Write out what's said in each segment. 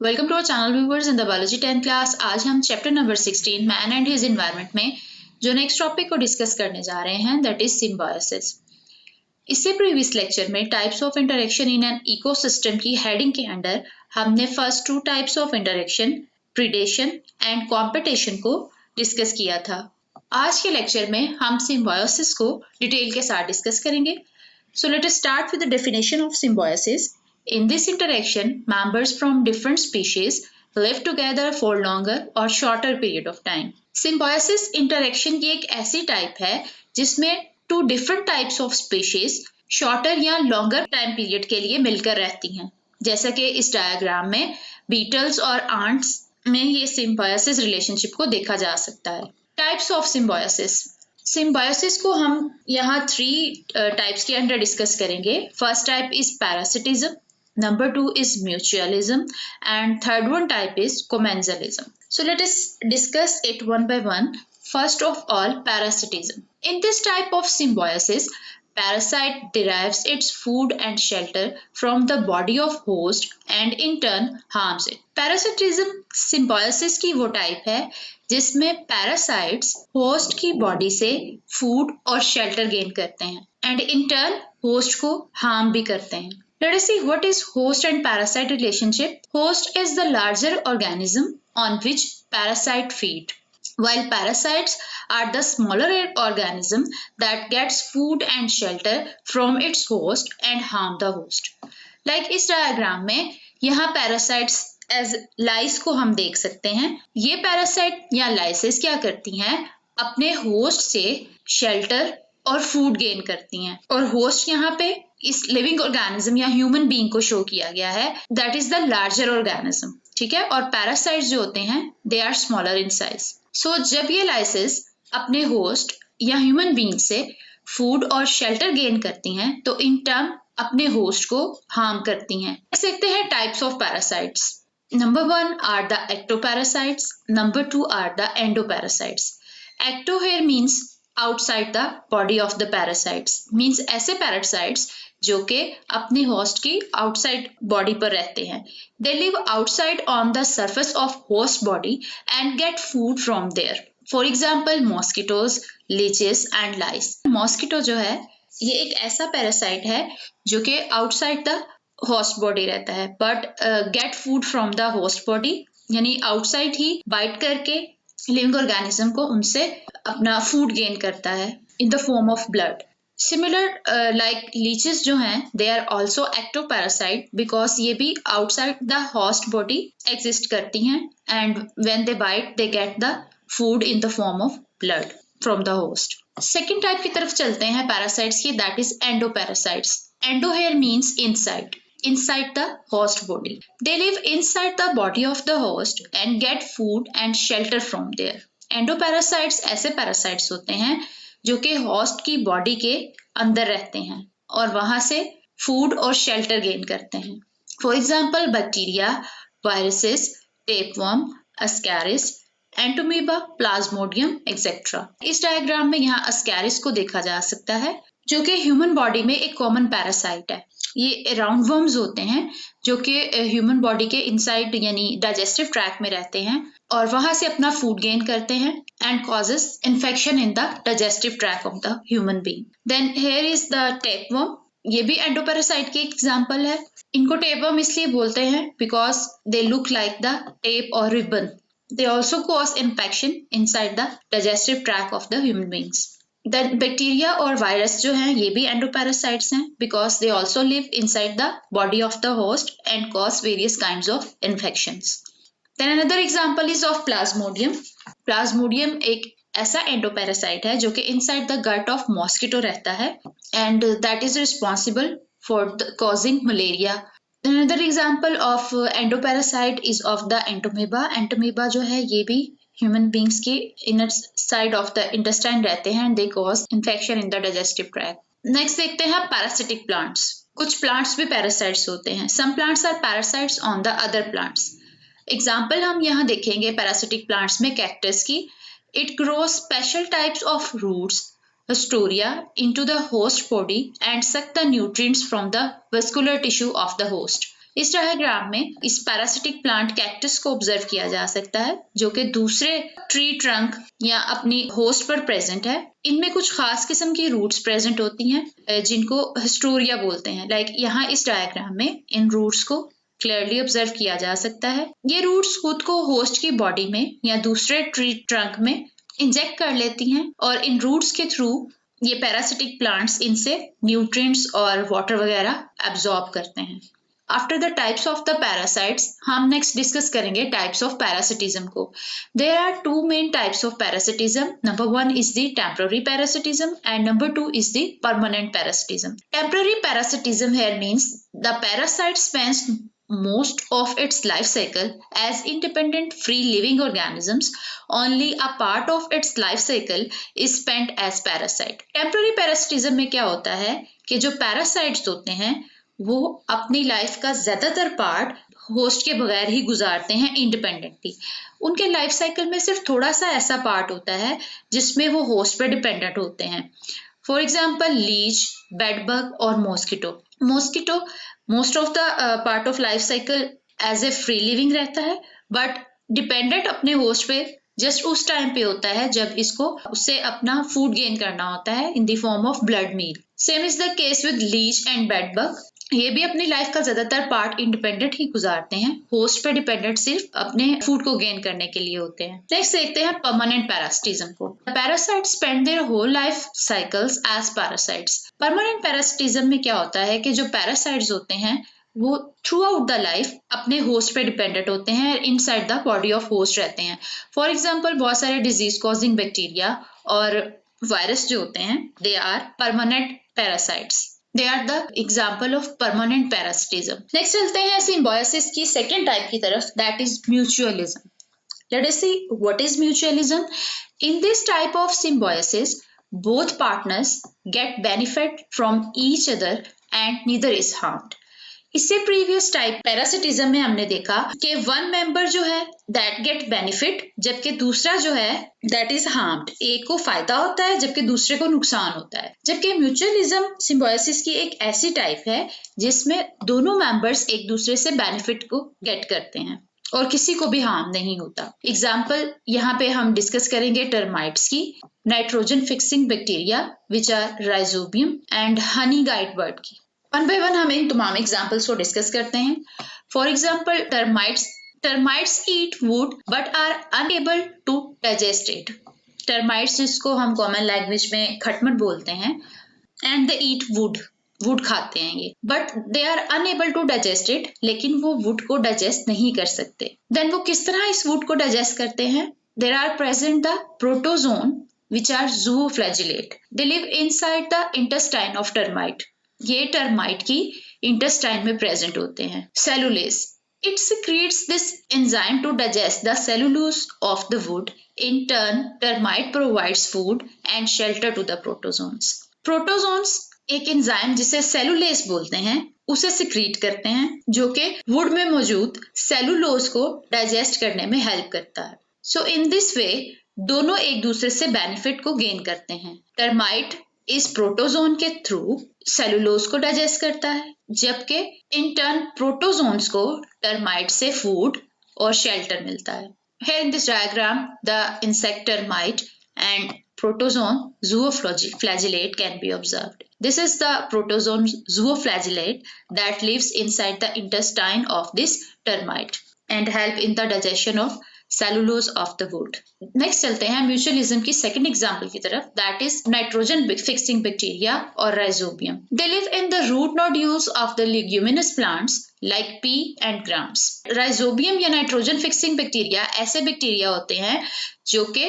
Welcome to our channel viewers in the biology 10th class. आज हम chapter number 16 man and his environment में जो next topic को discuss करने जा रहे हैं दैट इज सिम्बायोसिस। इससे प्रीवियस लेक्चर में types of interaction in an ecosystem की हेडिंग के अंडर हमने first two types of interaction, predation and competition को डिस्कस किया था। आज के लेक्चर में हम सिम्बायोसिस को डिटेल के साथ डिस्कस करेंगे। So let us start with the definition of symbiosis. In this interaction, members from different species live together for longer or shorter period of time. Symbiosis interaction की एक ऐसी type है जिसमें two different types of species shorter या longer time period के लिए मिलकर रहती हैं। जैसा कि इस डायग्राम में beetles और ants में ये symbiosis relationship को देखा जा सकता है। Types of symbiosis. सिम्बायोसिस को हम यहाँ 3 टाइप्स के अंडर डिस्कस करेंगे। First type is parasitism, number 2 is mutualism and third one type is commensalism. So let us discuss it one by one. First of all, parasitism. In this type of symbiosis, parasite derives its food and shelter from the body of host and in turn harms it. Parasitism symbiosis की वो type है जिसमें parasites host की body से food और shelter gain करते हैं and in turn host को हार्म भी करते हैं। Let us see what is host and parasite relationship. Host is the larger organism on which parasite feed, while parasites are the smaller organism that gets food and shelter from its host and harm the host. Like इस diagram में यहाँ parasites as लाइस को हम देख सकते हैं। ये parasite या लाइसेस क्या करती हैं, अपने होस्ट से शेल्टर और फूड गेन करती हैं। और होस्ट यहाँ पे इस लिविंग ऑर्गेनिज्म या ह्यूमन बीइंग को शो किया गया है, that is the larger organism, ठीक है। और पैरासाइट्स जो होते हैं they are smaller in size. So जब ये लाइसेस अपने होस्ट या ह्यूमन बीइंग से फूड और शेल्टर गेन करती हैं तो इन टर्न अपने होस्ट को हार्म करती हैं। देख सकते हैं types of parasites. Number 1 are the ectoparasites. Number 2 are the endoparasites. Ecto here means outside the body of the parasites. Means ऐसे parasites जो कि अपने host की outside body पर रहते हैं। They live outside on the surface of host body and get food from there. For example, mosquitoes, leeches and lice. Mosquito जो है ये एक ऐसा parasite है जो कि outside the होस्ट बॉडी रहता है but get food from the host body, यानी आउटसाइड ही बाइट करके लिविंग ऑर्गेनिज्म को उनसे अपना फूड गेन करता है in the form of blood. Similar like leeches जो हैं they are also ectoparasite because ये भी outside the host body exist करती हैं and when they bite they get the food in the form of blood from the host. Second type की तरफ चलते हैं पैरासाइट्स की, that is endoparasites. Endo here means inside, inside the host body. They live inside the body of the host and get food and shelter from there. Endoparasites ऐसे parasites होते हैं जो कि host की body के अंदर रहते हैं और वहां से food और shelter gain करते हैं। For example, bacteria, viruses, tapeworm, ascaris, Entamoeba, Plasmodium etcetera. इस डायग्राम में यहाँ ascaris को देखा जा सकता है जो कि ह्यूमन बॉडी में एक कॉमन पैरासाइट है। ये राउंड वर्म्स होते हैं जो कि ह्यूमन बॉडी के इनसाइड यानी डाइजेस्टिव ट्रैक में रहते हैं और वहां से अपना फूड गेन करते हैं and causes infection in the digestive tract of the human being. Then here is the tapeworm, ये भी एंडोपैरासाइट की एग्जांपल है। इनको टेपवर्म इसलिए बोलते हैं because they look like the tape और ribbon. They also cause infection inside the digestive tract of the human beings. Then bacteria और वायरस जो हैं ये भी एंडोपैरासाइट्स हैं because they also live inside the body of the host and cause various kinds of infections. Then another example is of plasmodium. Plasmodium एक ऐसा endoparasite है जो कि inside the gut of mosquito रहता है and that is responsible for causing malaria. Another example of endoparasite is of the Entamoeba. Entamoeba जो है ये भी ह्यूमन बींग्स की inner side of the intestine रहते हैं and they cause infection in the digestive tract. Next देखते हैं parasitic plants. कुछ प्लांट्स भी पैरासाइट्स होते हैं। Some plants are parasites on the other plants. Example हम यहाँ देखेंगे पैरासिटिक प्लांट्स में कैक्टस की। It grows special types of roots Astoria into the host body and suck the nutrients from the vascular tissue of the host. इस diagram में इस parasitic plant cactus को observe किया जा सकता है, जो कि दूसरे ट्री ट्रंक या अपनी होस्ट पर प्रेजेंट है। इनमें कुछ खास किस्म की रूट्स प्रेजेंट होती हैं जिनको हिस्टोरिया बोलते हैं। यहाँ इस डायग्राम में इन रूट्स को क्लियरली ऑब्जर्व किया जा सकता है। ये रूट्स खुद को होस्ट की बॉडी में या दूसरे ट्री ट्रंक में इंजेक्ट कर लेती हैं और इन रूट्स के थ्रू ये पैरासिटिक प्लांट्स इनसे न्यूट्रिएंट्स और वाटर वगैरह एब्जॉर्ब करते हैं। After the types of the parasites हम नेक्स्ट डिस्कस करेंगे टाइप्स ऑफ पैरासिटिज्म को। There are two main types of parasitism. Number 1 is the temporary parasitism and number 2 is the permanent parasitism. Temporary parasitism here means the parasite spends most of its life cycle as independent free living organisms. Only a part of its life cycle is spent as parasite. Temporary parasitism में क्या होता है कि जो parasites होते हैं वो अपनी लाइफ का ज्यादातर पार्ट होस्ट के बगैर ही गुजारते हैं इंडिपेंडेंटली। उनके लाइफ साइकिल में सिर्फ थोड़ा सा ऐसा पार्ट होता है जिसमें वो होस्ट पर डिपेंडेंट होते हैं। फॉर एग्जाम्पल लीच, बेडबग और mosquito. Mosquito most of the part of life cycle as a free living रहता है, बट डिपेंडेंट अपने होस्ट पे जस्ट उस टाइम पे होता है जब इसको उससे अपना फूड गेन करना होता है in the form of blood meal. Same is the case with leech and bedbug. ये भी अपनी लाइफ का ज्यादातर पार्ट इंडिपेंडेंट ही गुजारते हैं, होस्ट पे डिपेंडेंट सिर्फ अपने फूड को गेन करने के लिए होते हैं। नेक्स्ट देखते हैं परमानेंट पैरासिटिज्म को। Parasites spend their whole life cycles as parasites. Permanent parasitism में क्या होता है कि जो पैरासाइट्स होते हैं वो थ्रू आउट द लाइफ अपने होस्ट पे डिपेंडेंट होते हैं, inside the body of host रहते हैं। फॉर एग्जाम्पल बहुत सारे डिजीज कॉजिंग बैक्टीरिया और वायरस जो होते हैं they are permanent parasites. They are the example of permanent parasitism. Next चलते हैं symbiosis की second type की तरफ, that is mutualism. Let us see what is mutualism. In this type of symbiosis, both partners get benefit from each other and neither is harmed. इससे previous type parasitism में हमने देखा कि one member जो है that get benefit, जबकि दूसरा जो है दैट इज हार्म्ड। एक को फायदा होता है जबकि दूसरे को नुकसान होता है। जबकि म्यूचुअलिज्म सिम्बायोसिस की एक ऐसी टाइप है जिसमें दोनों मेंबर्स एक दूसरे से बेनिफिट को गेट करते हैं और किसी को भी हार्म नहीं होता। एग्जाम्पल यहाँ पे हम डिस्कस करेंगे टर्माइट्स की, nitrogen fixing bacteria which are rhizobium and honey guide bird की। वन बाय वन हम इन तमाम एग्जाम्पल्स को डिस्कस करते हैं। For example termites eat wood but are unable to digest it. Termites जिसको हम कॉमन लैंग्वेज में खटमट बोलते हैं, एंड दे ईट वुड खाते हैं ये, but they are unable to digest it, लेकिन वो वुड को डाइजेस्ट नहीं कर सकते। देन वो किस तरह इस वुड को डाइजेस्ट करते हैं? There are present the protozoan which are zooflagellate. They live inside the intestine of termite. ये टर्माइट की इंटेस्टाइन में प्रेजेंट होते हैं। Cellulase, it secretes this enzyme to digest the cellulose of the wood. In turn, termite provides food and shelter to the protozoans. Protozoans एक enzyme जिसे cellulase बोलते हैं उसे सिक्रीट करते हैं जो कि वुड में मौजूद सेलुलोज को डाइजेस्ट करने में हेल्प करता है। सो इन दिस वे दोनों एक दूसरे से बेनिफिट को गेन करते हैं। टर्माइट इस प्रोटोजोन के थ्रू सेलुलोज को डाइजेस्ट करता है, जबकि इन टर्न प्रोटोजोन्स को टर्माइट से फूड और शेल्टर मिलता है। Here in this diagram, the insect termite and protozoan zooflagellate can be observed. This is the protozoan zooflagellate that lives inside the intestine of this termite and help in the digestion of cellulose of the wood. Next चलते हैं mutualism की second example की तरफ, that is nitrogen fixing bacteria और rhizobium. They live in the root nodules of the leguminous plants like pea and grams. Rhizobium या nitrogen fixing bacteria ऐसे bacteria होते हैं जो कि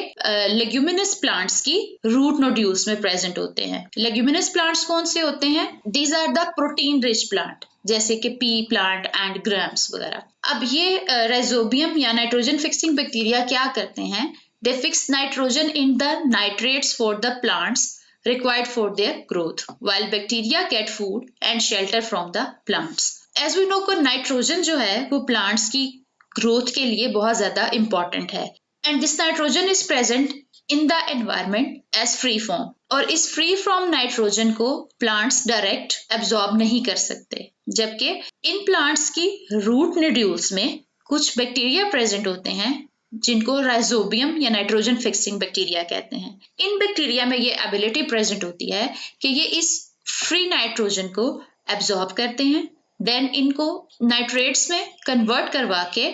लेग्यूमिनस प्लांट्स की रूट नोड्यूल्स में प्रेजेंट होते हैं। लेग्यूमिनस प्लांट्स कौन से होते हैं? These are the protein rich plant, जैसे कि पी प्लांट एंड ग्राम्स वगैरह। अब ये राइजोबियम या नाइट्रोजन फिक्सिंग बैक्टीरिया क्या करते हैं? दे fix nitrogen in the nitrates for the plants required for their growth, while bacteria get food and shelter from the plants. As we know, nitrogen जो है वो प्लांट्स की ग्रोथ के लिए बहुत ज्यादा इंपॉर्टेंट है, and this nitrogen is present in the environment as free form, और इस फ्री फ्रॉम नाइट्रोजन को प्लांट्स डायरेक्ट एब्जॉर्ब नहीं कर सकते, जबकि इन प्लांट्स की रूट नोड्यूल्स में कुछ बैक्टीरिया प्रेजेंट होते हैं जिनको राइजोबियम या नाइट्रोजन फिक्सिंग बैक्टीरिया कहते हैं। इन बैक्टीरिया में ये एबिलिटी प्रेजेंट होती है कि ये इस फ्री नाइट्रोजन को एब्जॉर्ब करते हैं, देन इनको नाइट्रेट्स में कन्वर्ट करवा के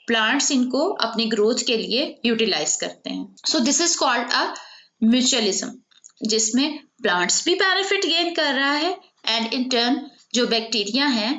प्लांट्स इनको अपनी ग्रोथ के लिए यूटिलाइज करते हैं। So this is called a mutualism, जिसमें प्लांट्स भी बेनिफिट गेन कर रहा है एंड इन टर्न जो बैक्टीरिया हैं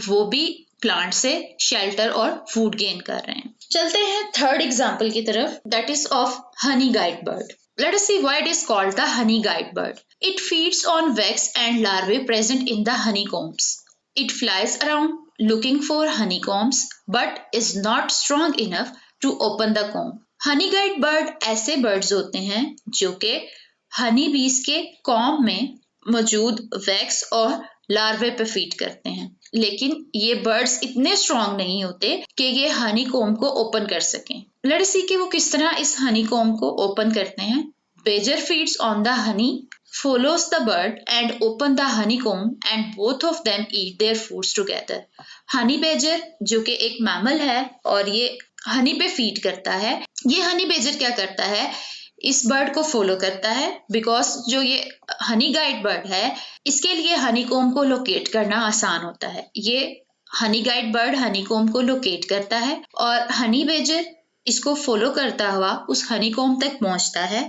वो भी प्लांट से शेल्टर और फूड गेन कर रहे हैं। चलते हैं थर्ड एग्जाम्पल की तरफ, that is of honey guide bird. Let us see why it is called the honey guide bird. It feeds on wax and larvae present in the honeycombs. It flies around looking for honeycombs but is not strong enough to open the comb. Honey guide bird ऐसे birds होते हैं जो कि हनी बीज के comb में मौजूद wax और लार्वे पे फीड करते हैं, लेकिन ये बर्ड्स इतने स्ट्रॉन्ग नहीं होते कि ये हनी कोम को ओपन कर सकें। लेट अस सी कि वो किस तरह इस हनी कोम को ओपन करते हैं। Badger feeds on the honey, follows the bird and open the honeycomb and both of them eat their foods together. Honey badger जो कि एक मैमल है और ये हनी पे फीड करता है, ये हनी बेजर क्या करता है, इस बर्ड को फॉलो करता है बिकॉज जो ये हनी गाइड बर्ड है इसके लिए हनीकॉम्ब को लोकेट करना आसान होता है। ये हनी गाइड बर्ड हनीकॉम्ब को लोकेट करता है और हनी बेजर इसको फॉलो करता हुआ उस हनीकॉम्ब तक पहुंचता है।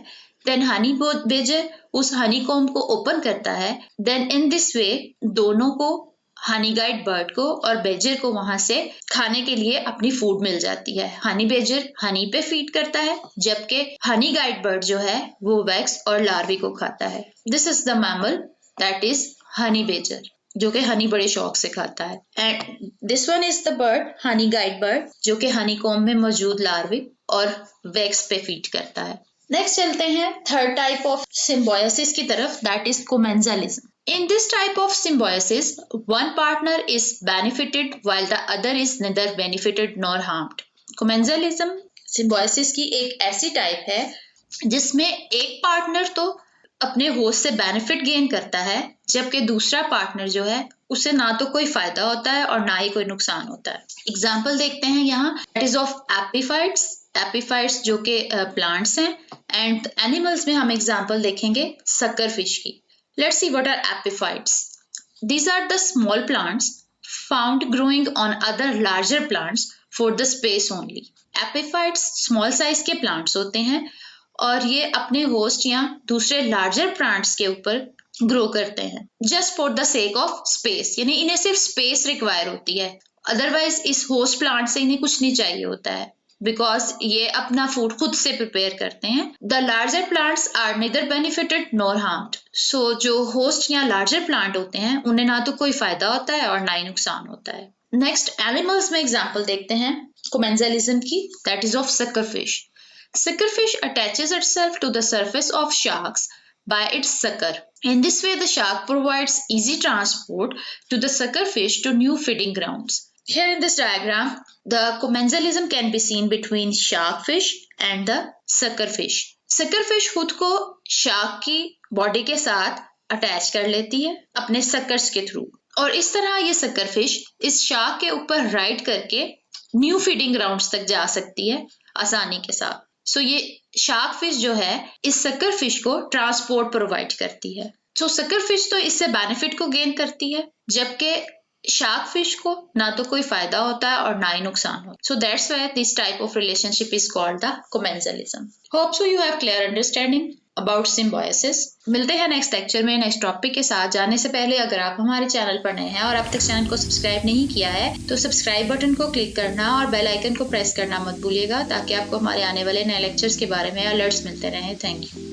देन हनी बेजर उस हनीकॉम्ब को ओपन करता है। देन इन दिस वे दोनों को, हनी गाइड बर्ड को और बेजर को, वहां से खाने के लिए अपनी फूड मिल जाती है। हनी बेजर हनी पे फीड करता है जबकि हनी गाइड बर्ड जो है वो वैक्स और लार्वी को खाता है। This is the mammal that is honey badger जो कि हनी बड़े शौक से खाता है। And this one is the bird honey guide bird जो कि हनीकॉम्ब में मौजूद लार्वी और वैक्स पे फीड करता है। नेक्स्ट चलते हैं थर्ड टाइप ऑफ सिम्बायोसिस की तरफ, that is commensalism. In this type of symbiosis, one partner is benefited while the other is neither benefited nor harmed. Commensalism symbiosis की एक ऐसी टाइप है जिसमें एक पार्टनर तो अपने होस्ट से बेनिफिट गेन करता है जबकि दूसरा पार्टनर जो है उसे ना तो कोई फायदा होता है और ना ही कोई नुकसान होता है। एग्जाम्पल देखते हैं यहाँ, that is of epiphytes. Epiphytes जो कि प्लांट्स हैं एंड एनिमल्स में हम एग्जाम्पल देखेंगे सक्कर फिश की। Let's see what are epiphytes. These are the small plants found growing on other larger plants for the space only. Epiphytes small size के plants होते हैं और ये अपने host या दूसरे larger plants के ऊपर grow करते हैं just for the sake of space, यानी इन्हें सिर्फ space require होती है, otherwise इस host plant से इन्हें कुछ नहीं चाहिए होता है बिकॉज ये अपना फूड खुद से प्रिपेयर करते हैं। The larger plants are neither benefited nor harmed. So जो होस्ट या लार्जर प्लांट होते हैं उन्हें ना तो कोई फायदा होता है और ना ही नुकसान होता है। नेक्स्ट एनिमल्स में एग्जांपल देखते हैं कोमेंजलिज्म की, that is of suckerfish. Suckerfish attaches itself to the surface of sharks by its sucker. In this way, the shark provides easy transport to the suckerfish to new feeding grounds. Here in this diagram, the commensalism can be seen between sharkfish and the suckerfish. Suckerfish खुद को shark की body के साथ attach कर लेती है अपने suckers के थ्रू और इस तरह ये सक्करफिश इस शार्क के ऊपर राइड करके न्यू फीडिंग ग्राउंड्स तक जा सकती है आसानी के साथ। सो ये शार्क फिश जो है इस सक्कर फिश को ट्रांसपोर्ट प्रोवाइड करती है। सो सक्कर फिश तो इससे बेनिफिट को गेन करती है जबकि शार्क फिश को ना तो कोई फायदा होता है और ना ही नुकसान होता है। So that's why this type of relationship is called the commensalism. Hope so you have clear understanding about symbiosis. मिलते हैं नेक्स्ट लेक्चर में नेक्स्ट टॉपिक के साथ। जाने से पहले अगर आप हमारे चैनल पर नए हैं और अब तक चैनल को सब्सक्राइब नहीं किया है तो सब्सक्राइब बटन को क्लिक करना और बेल आइकन को प्रेस करना मत भूलिएगा ताकि आपको हमारे आने वाले नए लेक्चर्स के बारे में अलर्ट्स मिलते रहें। Thank you.